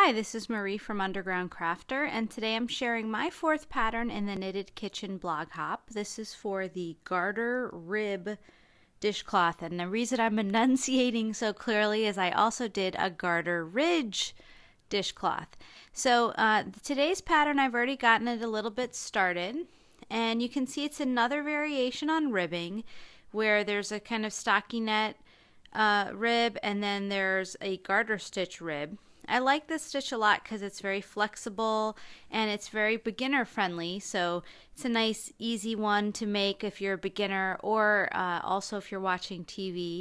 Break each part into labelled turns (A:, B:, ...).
A: Hi, this is Marie from Underground Crafter, and today I'm sharing my fourth pattern in the Knitted Kitchen blog hop. This is for the Garter Rib Dishcloth, and the reason I'm enunciating so clearly is I also did a Garter Ridge dishcloth. So today's pattern, I've already gotten it a little bit started, and you can see it's another variation on ribbing where there's a kind of stockinette rib, and then there's a garter stitch rib. I like this stitch a lot because it's very flexible and it's very beginner friendly, so it's a nice easy one to make if you're a beginner or also if you're watching TV.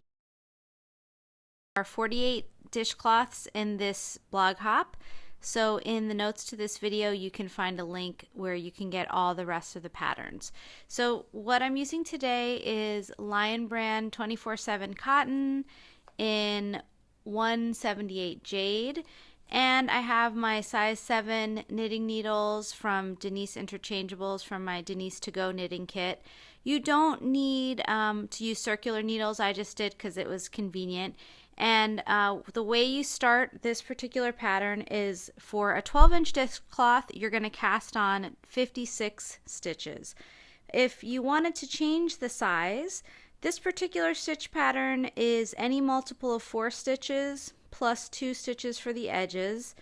A: There are 48 dishcloths in this blog hop, so in the notes to this video you can find a link where you can get all the rest of the patterns. So what I'm using today is Lion Brand 24/7 cotton in 178 jade, and I have my size 7 knitting needles from Denise Interchangeables from my Denise to Go knitting kit. You don't need to use circular needles. I just did because it was convenient. And the way you start this particular pattern is for a 12-inch dishcloth, you're going to cast on 56 stitches. If you wanted to change the size, this particular stitch pattern is any multiple of 4 stitches plus 2 stitches for the edges,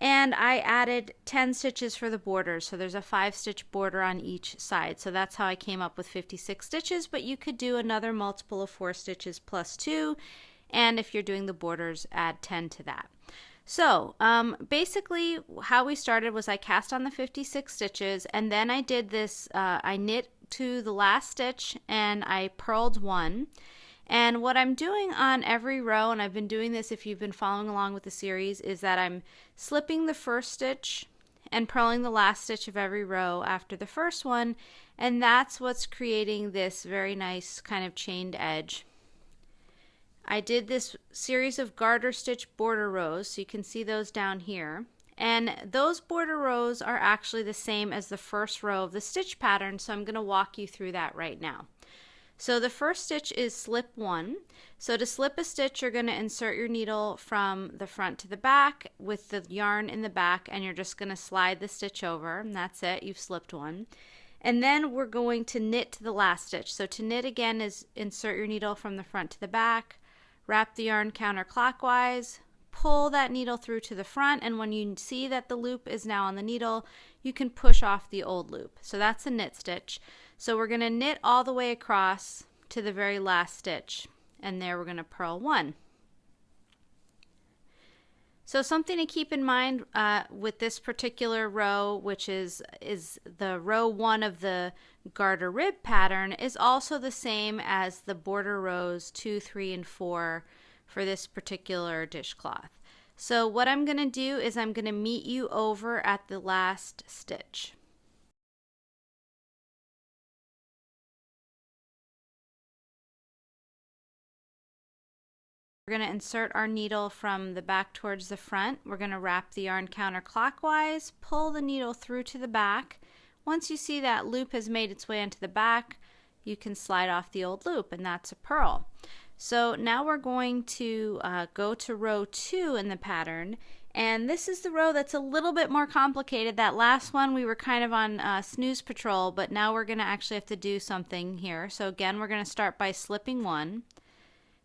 A: and I added 10 stitches for the borders, so there's a 5-stitch border on each side. So that's how I came up with 56 stitches, but you could do another multiple of 4 stitches plus 2, and if you're doing the borders, add 10 to that. So basically how we started was I cast on the 56 stitches, and then I did this, I knit to the last stitch and I purled 1. And what I'm doing on every row, and I've been doing this if you've been following along with the series, is that I'm slipping the first stitch and purling the last stitch of every row after the first one, and that's what's creating this very nice kind of chained edge. I did this series of garter stitch border rows, so you can see those down here. And those border rows are actually the same as the first row of the stitch pattern, so I'm going to walk you through that right now. So the first stitch is slip 1. So to slip a stitch, you're going to insert your needle from the front to the back with the yarn in the back, and you're just going to slide the stitch over, and that's it, you've slipped 1. And then we're going to knit to the last stitch. So to knit again is insert your needle from the front to the back, wrap the yarn counterclockwise, pull that needle through to the front, and when you see that the loop is now on the needle, you can push off the old loop. So that's a knit stitch. So we're going to knit all the way across to the very last stitch, and there we're going to purl 1. So something to keep in mind with this particular row, which is the row 1 of the garter rib pattern, is also the same as the border rows 2, 3, and 4 for this particular dishcloth. So what I'm going to do is I'm going to meet you over at the last stitch. We're going to insert our needle from the back towards the front. We're going to wrap the yarn counterclockwise, pull the needle through to the back. Once you see that loop has made its way into the back, you can slide off the old loop, and that's a purl. So now we're going to go to row 2 in the pattern, and this is the row that's a little bit more complicated. That last one we were kind of on snooze patrol, but now we're going to actually have to do something here. So again, we're going to start by slipping 1.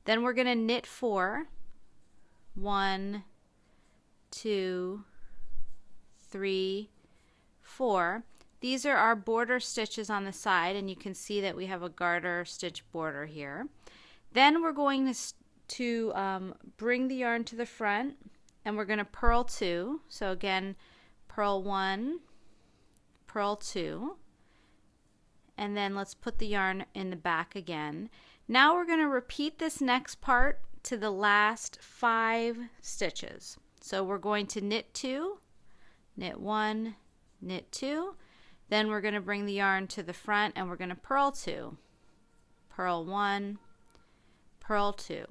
A: Then we're going to knit 4. 1, 2, 3, 4. These are our border stitches on the side, and you can see that we have a garter stitch border here. Then we're going to bring the yarn to the front, and we're going to purl 2. So again, purl 1, purl 2, and then let's put the yarn in the back again. Now we're going to repeat this next part to the last 5 stitches. So we're going to knit 2, knit 1, knit 2, then we're going to bring the yarn to the front and we're going to purl 2, purl 1, purl 2,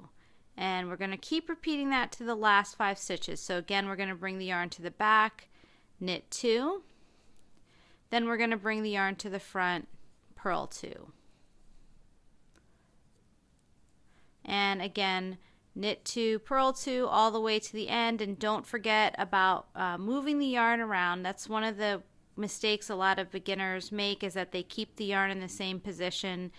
A: and we're going to keep repeating that to the last 5 stitches. So again, we're going to bring the yarn to the back, knit 2, then we're going to bring the yarn to the front, purl 2. And again, knit 2, purl 2 all the way to the end, and don't forget about moving the yarn around. That's one of the mistakes a lot of beginners make, is that they keep the yarn in the same position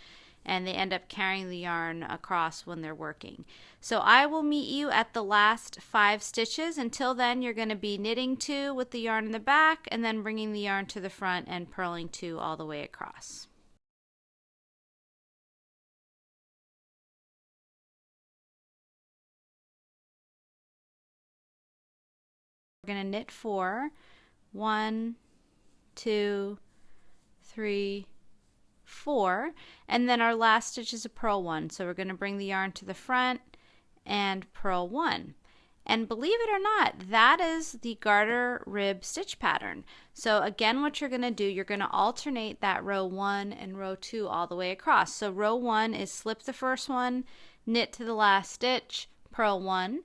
A: and they end up carrying the yarn across when they're working. So I will meet you at the last 5 stitches. Until then, you're going to be knitting 2 with the yarn in the back and then bringing the yarn to the front and purling 2 all the way across. We're going to knit 4, 1, 2, 3, 4, and then our last stitch is a purl 1. So we're going to bring the yarn to the front and purl 1. And believe it or not, that is the garter rib stitch pattern. So again, what you're going to do, you're going to alternate that row 1 and row 2 all the way across. So row 1 is slip the first one, knit to the last stitch, purl 1.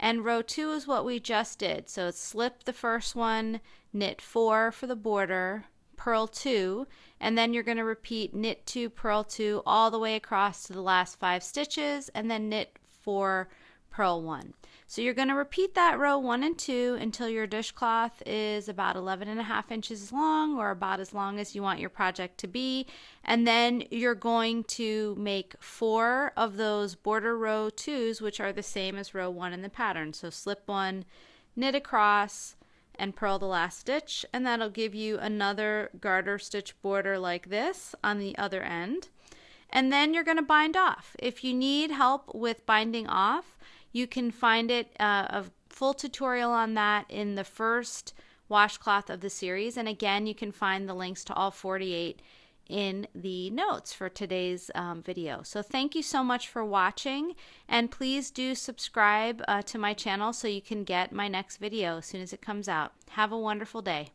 A: And row 2 is what we just did. So it's slip the first one, knit 4 for the border, purl 2, and then you're going to repeat knit 2, purl 2 all the way across to the last 5 stitches, and then knit 4, purl 1. So you're going to repeat that row 1 and 2 until your dishcloth is about 11.5 inches long, or about as long as you want your project to be. And then you're going to make 4 of those border row 2s, which are the same as row 1 in the pattern. So slip 1, knit across, and purl the last stitch, and that'll give you another garter stitch border like this on the other end. And then you're going to bind off. If you need help with binding off, you can find a full tutorial on that in the first washcloth of the series. And again, you can find the links to all 48 in the notes for today's video. So thank you so much for watching, and please do subscribe to my channel so you can get my next video as soon as it comes out. Have a wonderful day.